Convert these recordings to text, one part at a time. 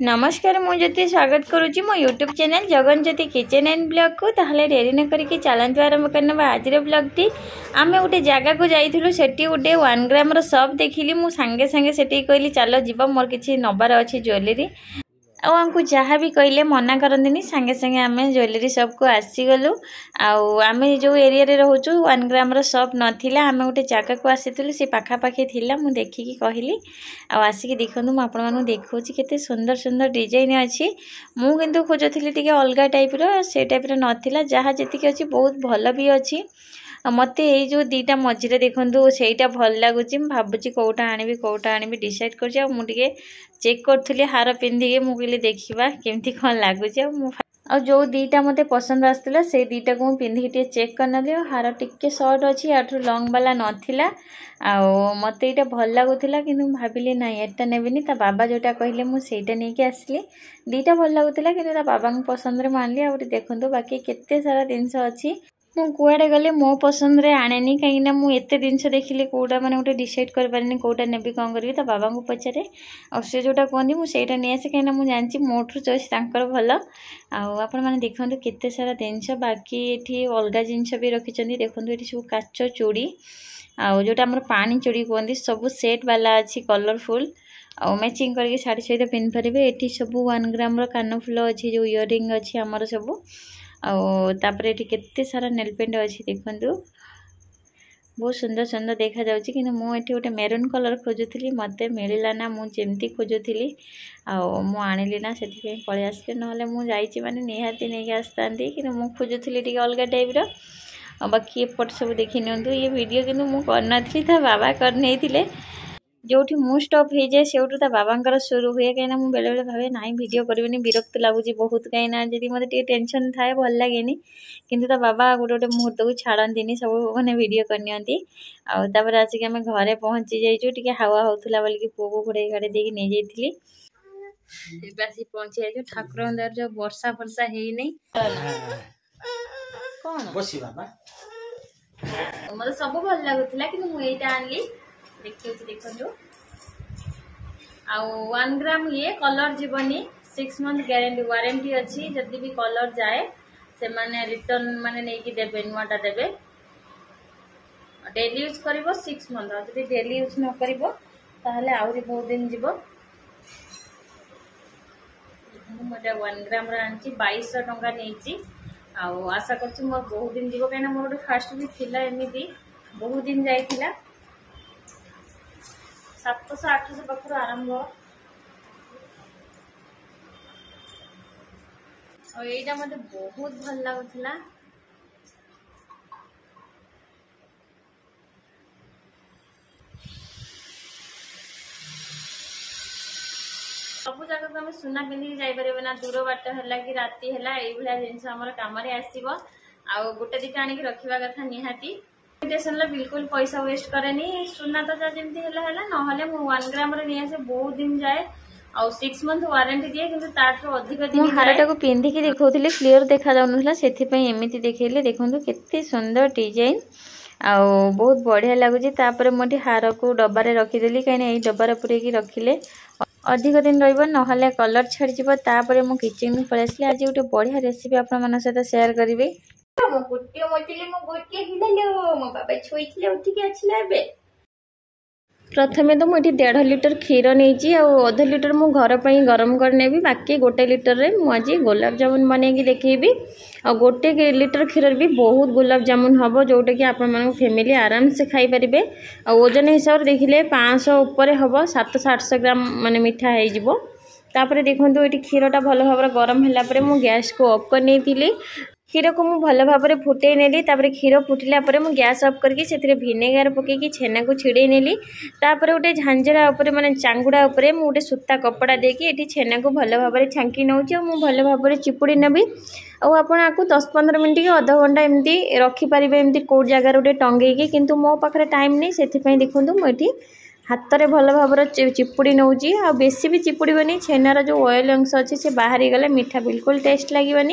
नमस्कार मुझे स्वागत करुच्ची मो YouTube channel Jagan Jyoti kitchen and blog को ताहले डेरी न करके चलतु आरंभ करने आज ब्लॉग टी आम गोटे जगह को जाइलु से गोटे 1 ग्राम शॉप देखिली मु सांगे सांगे से कहली चलो जीव मोर किसी नबार अच्छी ज्वेलरी आमको जहाँ भी कहले मना करती सांगे सांगे आम ज्वेलरी शॉप को आसीगलु आम जो एरिया रोचु 1 ग्राम शॉप नाला आम गोटे जगह को आसीलु से पाखापाखी थी मुझे देखिकी कहली आसिक देखूँ मुझे देखा केते सुंदर सुंदर डिजाइन अच्छी मुझे खोजुली टी अलग टाइप से टाइप नाला जहाँ जी अच्छी बहुत भल भी अच्छी मत ये जो दीटा मझे देखूँ से भल लगुच भावुँ कौटा आनी कौटा आनी डिसाइड कर चेक करी हार पिंधिके मुझे देखा केमती कौन लगुच जो दीटा मत पसंद आसला से दीटा को पिंधिकी चेक करनी हार टिके सर्ट अच्छी याठू लंग वाला नाला मत ये भल लगुला कि भाविली ना एटा नेबिनी ता बाबा जोटा कहले मुझे नहीं आसली दीटा भल लगुला कि बाबा पसंद मानली आ देखो बाकी केते सारा जिनस अच्छी मु कुआडे गले मो पसंद रे आनेनी कहीं मुझे जिनस देखिली कौटा मैंने गोटे डिसाइड कर पारे कौटा नेबी कौन करी ता बाबा को पचारे और से जोटा कहती मुझे नहीं आसे कहीं मुझे जानची मोठू चॉइस तांकर भल आपण मैंने देखो केते सारा जिनस बाकी ये अलग जिनस भी रखिंट देखो ये सब काच चूड़ी जोटा आम पानी चूड़ी कहते सब सेट वाला अच्छी कलरफुल आ मैचिंग करके शाढ़ी सहित पिंधि पारे ये सब 1 ग्राम कानफुल अच्छी जो इयरिंग अच्छी आमर सब आपर ये केते सारा नेलपेंट अच्छी देखु बहुत सुंदर सुंदर देखा जाउची कि मुझे गोटे मेरून कलर खोजुली मत मिलला ना मुझे खोजुली आनिली ना से पलि आसली ना मुझे माने निहाती नहीं आसता कि खोजुली टी अलग टाइप बाकी एपट सब देखी नि ये वीडियो कि मुझे था बाबा करने जो मु स्टॉप हो जाए से बाबा शुरू हुए कहीं मुझे बेले बेले भावे ना वीडियो करी विरक्त लगुच बहुत कहीं जी मत टेंशन थाए भल लगे किंतु बाबा गोटे गोटे मुहूर्त को छाड़ती सब मैंने वीडियो करनी आपर आसिक आम घरे पहुँची जाइए टी हावा होता बोलिकी पुओ को घोड़े घाड़े देकी नहीं जाइली आसिक पहुँची जाइए ठाकुर दर जो वर्षा फर्षा है नहीं कौन मत सब भल लगुला कि मुझे आनली देखो 1 ग्राम ये कलर जीवनी 6 मंथ गारंटी वारंटी अच्छी जदि भी कलर जाए से माने रिटर्न माने नहीं कि देबे नुआटा देबे डेली यूज करिवो 6 मंथ और जदि डेली यूज न करिवो ताहले आउरी बहुत दिन जीवो मोटा 1 ग्राम रा आंची 2200 टंका नेची आशा करछु मोर बहुत दिन जीवो कहिना मोर फास्ट भी थिला एमिति बहुत दिन जाइथिला 700-800 पाखर आरंभ और यहीटा मत बहुत भल लगुला सब जगह आम सुना पिंधिकी जापर ना दूर बाट है कि राति है ये जिन कम आसो आ गोटे दिटा आनिक रखा कथा निहाती बिल्कुल पैसा वेस्ट करेनी सुना तो जमी है ना 1 ग्राम बहुत दिन जाए और 6 मंथ वारंटी दिए कि अधिक दिन हारटा को पिंधिकी देखा क्लीयर देखा जाऊना से देखिए देखो केते सुंदर डिजाइन बहुत बढ़िया लगुच मुझे हार को डबारे रखीदेली कहीं डबार पूरेकी रखिले अधिक दिन रहा कलर छाड़ी मु किचन पलि आसली आज गोटे बढ़िया रेसिपी आपण सहित शेयर करी गोटे मोटिले मो गोटे हिललो मो बाबा छोइले उठिके आछिला बे प्रथमे तो मुझे 1.5 लिटर क्षीर नहीं आधा लिटर मु घर पर गरम करने बाकी 1 लिटर रे मुझे गुलाब जामुन बनैकी देखेबी और 1 लिटर क्षीर भी बहुत गुलाब जामुन हम जोटा कि आपण फैमिली आराम से खाई पारे और ओजन हिसाब से देखिले 500 ऊपर हम 700-800 ग्राम माने मिठा हो तापर देखो ये क्षीरटा भल भाव गरम है मु गैस को ऑफ कर नहीं क्षीर को मुझे भल भाव फुटे नेली क्षीर फुटिला मुझे गैस ऑफ करके से भिनेगार पकईकी छेना को छिड़े नेली गोटे झांझरा माने चांगुड़ा उपरे मु गोटे सूता कपड़ा देकी एठी छेना को भल भाव छांकी नौची और मुझे भल भाव चिपुड़ी नेबी और आपको 10-15 मिनट कि अध घंटा एमती रखिपारे एमती कौ जगार गोटे टंगेकी किंतु मो पाखे टाइम नहीं से देखूँ मुझे हाथ में भल भाव चिपुड़ी नौची आ बेसी भी चिपुड़ीबनी छेनार जो ऑयल अंश अच्छी से बाहरी गले मीठा बिल्कुल टेस्ट लगे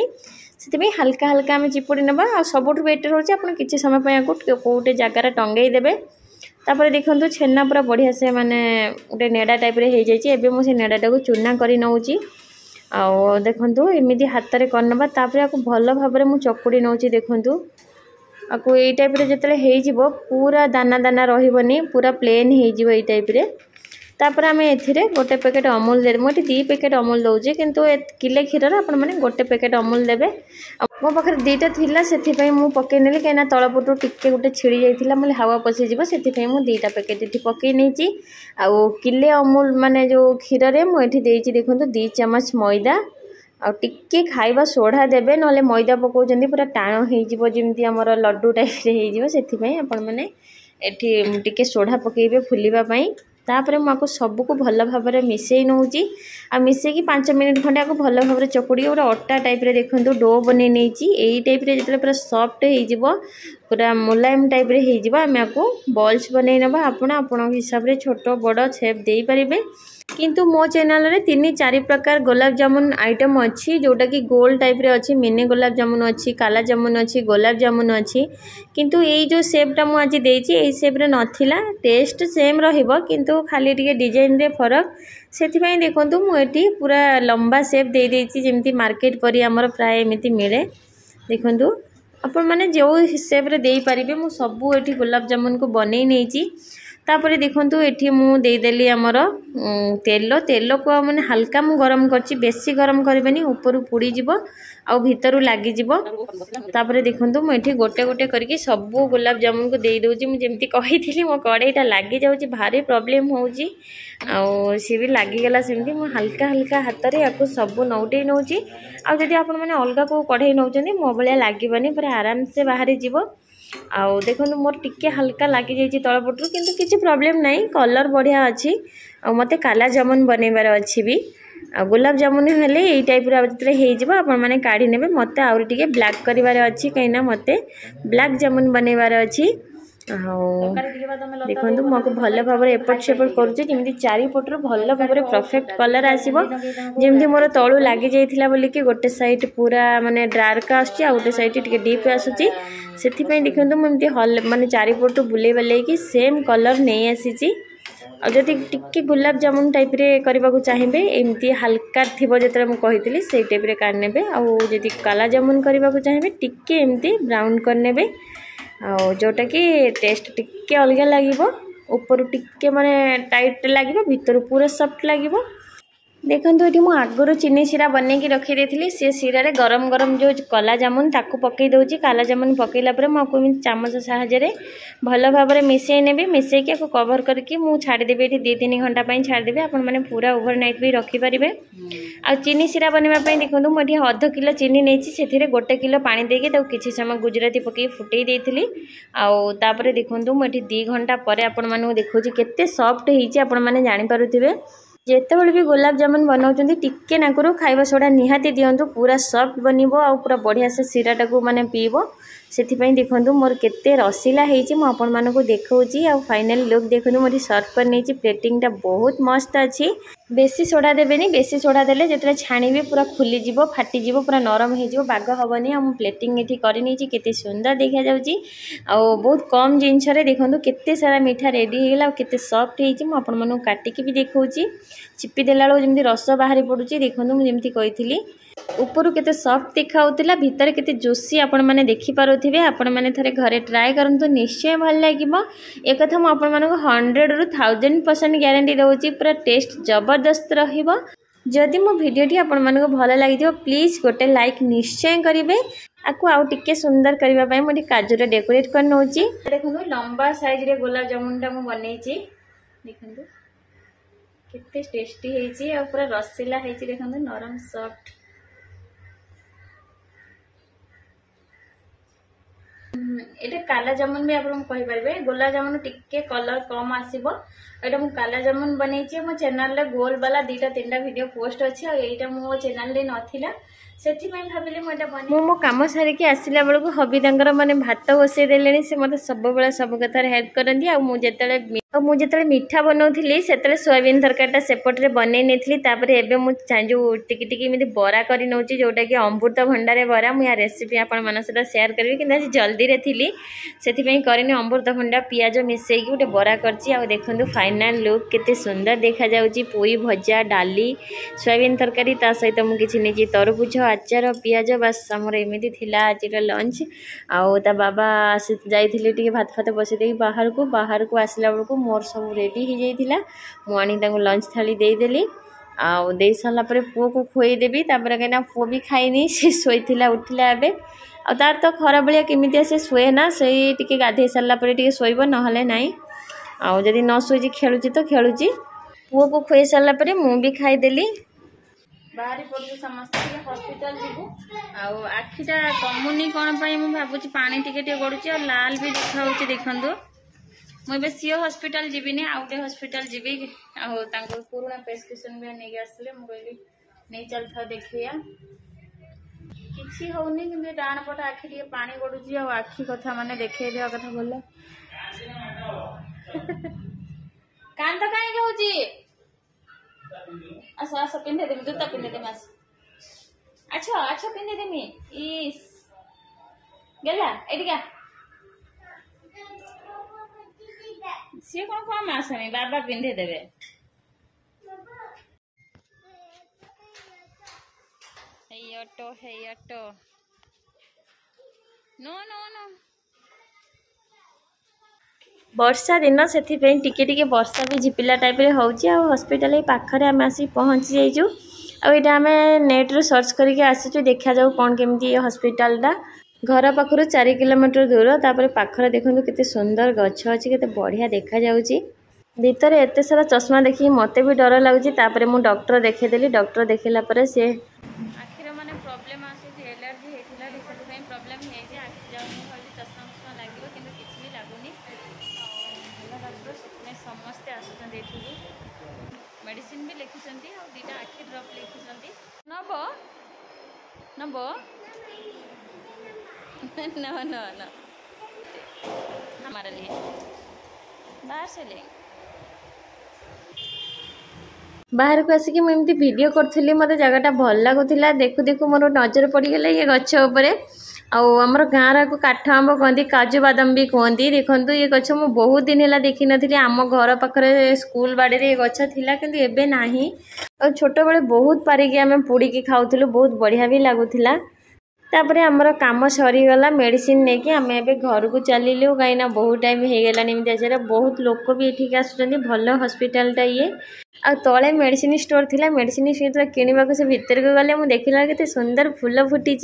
से हल्का हल्का आम चिपुड़ी ना आ सबुठ बेटर होची किसी समय कौटे जगार टंगई देबे तापर देखो छेना पूरा बढ़िया से माने गोटे नेड़ा टाइप रे हो जाइए। एबे मु से नेड़ाटा को चूना कर नौची आउ देखो एमती हाथ में करनबा तापर आपको भल भाव में चकुड़ी नौची। देखो आपको यही टाइप जो पूरा दाना दाना रही पूरा प्लेन हो टाइप रे। तापर आम ए गोटे पैकेट अमूल दे मुझे 2 पैकेट अमूल दूसरी किंतु किले क्षीर आपने गोटे पैकेट अमूल देवे। मो पाखे 2टा थिला से मुझे पकई नेली कहीं तलपटू टिके गोटे छिड़ी जाइए मुझे हावा पशिज से 2टा पैकेट ये पकई नहीं। आउ किले अमूल माने जो क्षीर में मुझे देखो 2 चम्मच मैदा आ टिके खाइबा सोढ़ा देवे ना मैदा पकाउछन्ती पूरा टाण होमती आमर लड्डू टाइप से आपण मैंने टिके सोढ़ा पकेबे फुलिबाई। तापर मुझे सबको भल भाव में मिसई नौची आ मिसेकी 5 मिनट खंडे आपको भल भाव में चकुड़ी पूरा अटा टाइप रे देखो डो बन नहीं टाइप रे जो पूरा सॉफ्ट हो पूरा मुलायम टाइप रे हो आम आपको बॉल्स बनई नवा आपण हिसाब से छोट बड़ शेप दे पारे। किंतु मो चैनल रे 3-4 प्रकार गुलाब जामुन आइटम अच्छी जोटा कि गोल टाइप रे अच्छी मिनी गुलाब जामुन अच्छी काला जामुन अच्छी गुलाब जामुन अच्छी। किंतु यही जो शेपटा मु आज देछि एई शेप रे नथिला टेस्ट सेम रहिबो किंतु खाली टिके डिजाइन रे फरक सेथिपई देखंतु मु एठी पूरा लंबा शेप दे देछि जेमती मार्केट परी हमर प्राय एमिति मिले। देखंतु आपण माने जो शेप रे देई परिबे मु सब एठी गुलाब जामुन को बनै नेछि। तापर देखो ये मुदेली आमर तेल तेल को मैंने हल्का मु गरम करची बेसी गरम करबेनी ऊपर पुड़ीज आउ भीतर लगी तापर देखो मुझे गोटे गोटे करके सब गुलाब जामुन को दे दूची मुझे कही मो कड़ईटा लगी जाऊँगी भारी प्रोब्लेम होउची आउ सी भी लगिगला सेमती मु हल्का हल्का हाथ में या सब नौटे नौची आदि आप अलग को कढ़ई नौ मो भाया लगे पूरा आराम से बाहरी जीव। आउ देखो मोर टिके हल्का लगी जाइए तलपटू किंतु किसी प्रॉब्लम नहीं कलर बढ़िया अच्छी आ मते काला जामुन बनइबार अच्छी भी आ गुलाब जामुन हेले यही टाइप रो आपण माने काढ़ी नेबे मते आउरी टिके ब्लैक करिवार अच्छी कहीं मते ब्लैक जामुन बनइबार अच्छी। देखो मुझे भल भाव में एपट सेपट करुँगी चारिपटर भल भाव में परफेक्ट कलर आसो जमी मोर तलू लगी जाइए बोलिकी गोटे साइड पूरा माने डार्क आसुची आ गोटे साइड टिके डीप आसुची से देखो मुझे हल माने चारिपटू बुले बुलेकी सेम कलर नहीं आसी। आदि टिके गुलाब जामुन टाइप रे करने को चाहिए एमती हल्का थी जो मुझे से टाइप रे काट नेबे आदि काला जामुन करने को चाहिए टिके एमती ब्राउन करने जोटा कि टेस्ट टिके अलग लगे ऊपर टिके माने टाइट लगे भीतर पूरा सॉफ्ट लगे। देखो ये मुझे आगुरी चीनी सीरा बनई रखी देती सी सीरा रे गरम गरम जो काला जामुन ताकू पकई दूसरी काला जामुन पकईला मुझे चामच साहाय्य भल भाव में मिसई नेबी मिसईकी कवर करके मुझे छाड़देवी ये 2-3 घंटा छाड़देवी आपण मैंने पूरा ओवरनाइट भी रखिपारे। आ चीनी सीरा बनवाई देखो मुझे 1/2 किलो चीनी नहीं से 1 किलो पानी देके किसी समय गुजराती पकई फुटई देती आउे देखो मुझे 2 घंटा पर आपण मानू देखो केते सॉफ्ट होती आपण मैंने जानीपारे। जितेबाला भी गुलाब जामुन बनाऊँ टिके नाकुर खाइबा सोडा निहाती दिंतु पूरा सॉफ्ट बनिबो आ पूरा बढ़िया से सीराटा को माने पीबो से देखो मोर केते रसीला होती मुझे देखा आ फाइनल लुक देखो मुझे सर्व कर नहीं प्लेटिंगटा बहुत मस्त अच्छी। बेसी सोडा देवेनी बेसी सोडा देले जिते छाणी पूरा खुलीज फाटीज पूरा नरम हो बाग हेनी आ प्लेटिंग ये करनी केते सुंदर देखा जाऊँगी आ बहुत कम जिनस देखो केते सारा मिठा रेडी होगा केते सॉफ्ट होती काटिकी भी देखा चिपी देला जमी रस बाहरी पड़ुची देखो मुझे कही ऊपर केते सॉफ्ट देखा भीतर केते जोशी आपण माने देखि पारुथिबे आपण माने थरे घरे ट्राई करंतु निश्चय भल लागिबो। एक कथा मु आपण मानको 100 रु 1000% गारंटी दउची पूरा टेस्ट जबरदस्त रहिबो। जदि मो वीडियोटी आपण मानको भल लागिदियो प्लीज गोटे लाइक निश्चय करिवे आकु आउ टिके सुंदर करबा पई मोटी काजू रे डेकोरेट कर नउची। देखंतु लंबा साइज रे गुलाब जामुन टा मु बनैची देखंतु केते टेस्टी हेची आ पूरा रसीला हेची देखंतु नरम सॉफ्ट ये काला जामुन भी आप गुलाब जामुन टिके कलर कम आसो एटा मु काला जामुन बनैछि मो चैनल रे गोल वाला 2-3 वीडियो पोस्ट अछि और एटा मो चैनल रे नथिला सेठी मैं भाबिले मोटा बने मो काम सारिकी आसिला बेलू हबी तंकर माने भात बसई देले से मते सब बेला सब कथार हेल्प करंदी आ मु जेतले मीठा बनौथिली सेतले सोयाबीन तरकारीटा सेपटरे बनै नेथिली तापर एबे मु जो टिकी टिकी एमती बरा करि नौची जोटा कि अमृत भंडारे बरा मु या रेसिपी आपण मन सहित शेयर करबी कि आज जल्दी रे थिली सेति पई करिनी अमृत भंडा पियाज मिसई कि गोटे बरा करची आ देखंतु फाइनल लुक केते सुंदर देखा जाउची पुई भजा डाली सोयाबीन तरकारी ता सहित मु किछि नेची तरबुज आचार पियाज बस हमर एमिति थिला आज लंच आउ ता बाबा जाइथिले टिके भात फात बसि देई बाहर को आसला बेलू मोर सब रेडी हो जाइथिला मु आनी तांको लंच थाली दे देली आउ दे साला परे पुओ को खुई देबी तापर केना पुओ भी खाइनी से सोइथिला उठिला एबे आ तार तो खरा बलिया केमिति से सोए ना सही टिके गाधे साला परे टिके सोइबो न हले नाही आउ जदी न सोइजी खेलुची तो खेलुची पुओ को खुई साला परे मु भी खाइ देली बाहरी पड़ू समस्त हॉस्पिटल जीवु आउ आखिटा कमुनी कोन पई मु भाबुची पानी टिके गडुची और लाल भी देखाउची देखंदु मुझे सीओ हॉस्पिटल जीविनी आउटे हॉस्पिटल जीवी पुराना प्रेस्क्रिप्शन भी नहीं आसले मुझे नहीं चल था देखिया किसी होनी कि डाण पट आखि टे पानी गड़ुची आखि कथा माने देखे देवा कथा बोल कान तो कहीं होची आस आस पिंधे देमी जूता पिंधे देमी आस अच्छा अच्छा पिंधे देमी इस गेला एटिका सी कौन कम आसनी बाबा पिंधे देवे ऑटो नो नो नो वर्षा दिन से टिके टिके वर्षा भी झिपिला टाइप रे होउची आ हॉस्पिटल पाखरे आम आसी पहुँची जाइजु आईटा आम नेट रे सर्च करके आसीचु देखा जाऊ कौन केमती हॉस्पिटल घर पाखर 4 किलोमीटर दूर तापर पाखरे देखो केते सुंदर गछ अच्छी केते बढ़िया देखा जाउची भीतर एते सारा चश्मा देखी मते भी डर लगुची तापर मु डॉक्टर देखेदेली डॉक्टर देखला परे से आखिर माने प्रॉब्लम आसी जे एलर्जी हेतिला रिसर्च पई प्रॉब्लम हे जे आखि जाउनी होली चश्मा लागियो किंतु किछ भी लागुनी भला डॉक्टर से समस्त आसुचन देखिबी मेडिसिन भी लिखिसंती और दीटा आखि ड्रॉप लिखिसंती नबो नो नो नो हमारे लिए बाहर से लेंगे बाहर को आसिक मुझे वीडियो करी मत जगह भल लगुला देखु देखु मोर नजर पड़गला ये गछ उपरे आमर गाँव काठ आंब कहती काजू बादाम भी कहती देखो ये गछ मु बहुत दिन है देखी नी आम घर पाखे स्कूल बाड़ी ये गछ थिला किंतु एबे नाही और छोट बेले बहुत पारिकी आम पोड़ी खाऊलु बहुत बढ़िया भी लगुला तापर आमर काम सरीगला मेडिसिन नहीं कि आम ए घर को चलिलु कहीं बहुत टाइम हो गलानी बहुत लोक भी ये आसुँच भल हॉस्पिटलटा ये आ तले मेडिसिन स्टोर थिला मेडिसिन स्टोर किणवाक से भितर को गले मुझे देखला के सुंदर फूल फुटी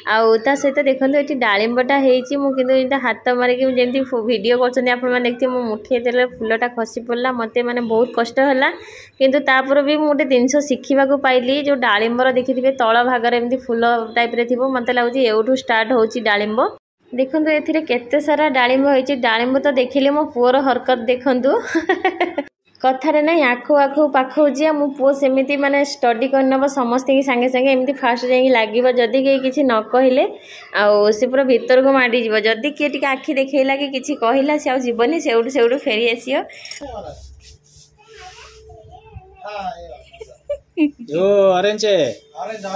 आ सहित देखो ये डालिंबटा होती हाथ मारिक जमी भिडियो कर देखते मुठे देले फूलटा खसी पड़ा मत माने बहुत कष्ट है किंतु तापर भी गोटे जिनस शिखा पाइली जो डालिंबर देखिए तल भागर एमती फूल टाइप रे थी मत लगुच एवठू स्टार्ट होची डालिंब देखो ए केते सारा डालिंब होती डालिंब तो देखिले मो पुअर हरकत देखु कथार ना आखु आखु पाखु जी मो पु सेमती माने स्टडी करनब समस्त की सांगे सांगे एमती फास्ट जाई लागिबो जदी के किछि न कहिले आ से पूरा भीतर को माडी जीवो जदी के टिके आखि देखैला कि किछि कहिला से आ जीवनी सेउडू फेरी आसियो यो ऑरेंज है ऑरेंज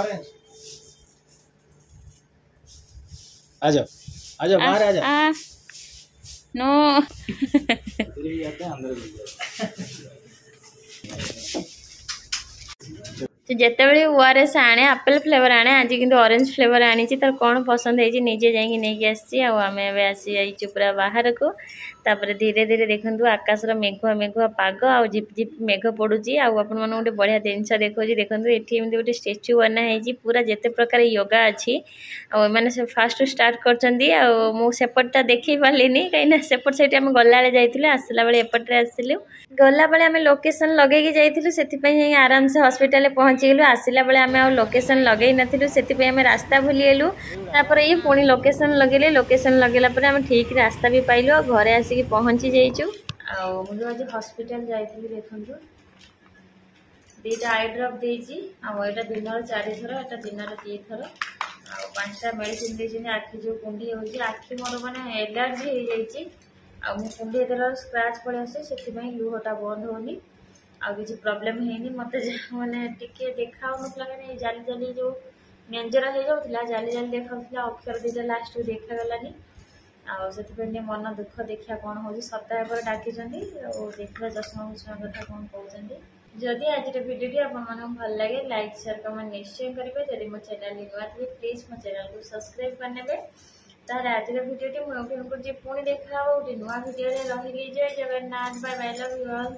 आजा आजा बाहर आजा नो जिते बड़े ओआरएस आने एप्पल फ्लेवर आने आज किंतु ऑरेंज फ्लेवर आनी तर कौन पसंद है निजे जाकि नहीं आसी आम आसी जाइए पूरा बाहर को तापर धीरे धीरे देखु आकाशर मेघुआ मेघुआ पाग आ झिप झिप मेघ पड़ुची आपण मन गोटे बढ़िया जिनस देखो देखो ये गोटे स्टेच्यू बनाई पूरा जिते प्रकार योगा अच्छी आने फास्ट स्टार्ट कर सेपटा देखी पार्ली कहीं सेपट साइड आम गला जाइए आसला बेले एपटे आसलु गला बेले आम लोकेशन लगे जाइलु से आराम से हॉस्पिटल पहुँचीगलु आसला बेले आम लोकेशन लगे नथिलु से आम रास्ता भूलीगलु तापर ये पुणी लोकेशन लगेले लोकेशन लगेला आम ठीक रास्ता भी पाइलु घरे आसिक पहुँची जाइचु मुझे आज हॉस्पिटल जाइए देखु दुईटा आई ड्रप देती आटा दिन 4 थर एटा दिन 2 थर आ 5टा मेडिसिन देती आखि जो कुंडी हो आखि मोर माने एलर्जी हो जाइए आ कुंडी देर स्क्राच पड़े आसे से लुहटा बंद होनी आ किसी प्रोब्लेम है मत मैंने टिके देखा ना जाली जाली जो नेंजरा हो जाता जाली जाली देखा अक्षर दीटा लास्ट को देखागलानी आने मन दुख देखा कौन हो सप्ताह पर डाकी देखा चश्मा भूषण कथा कौन कहते जदि आज भिडियो आपन भल लगे लाइक शेयर कमेंट निश्चय करेंगे जदि मो चैनल नुआ थे प्लीज मो चैनल को सब्सक्राइब करने तार आज भिडियो मुझे पुणी देखा गोटे नुआ भिडियो रही जय Jagannath bye bye love you all.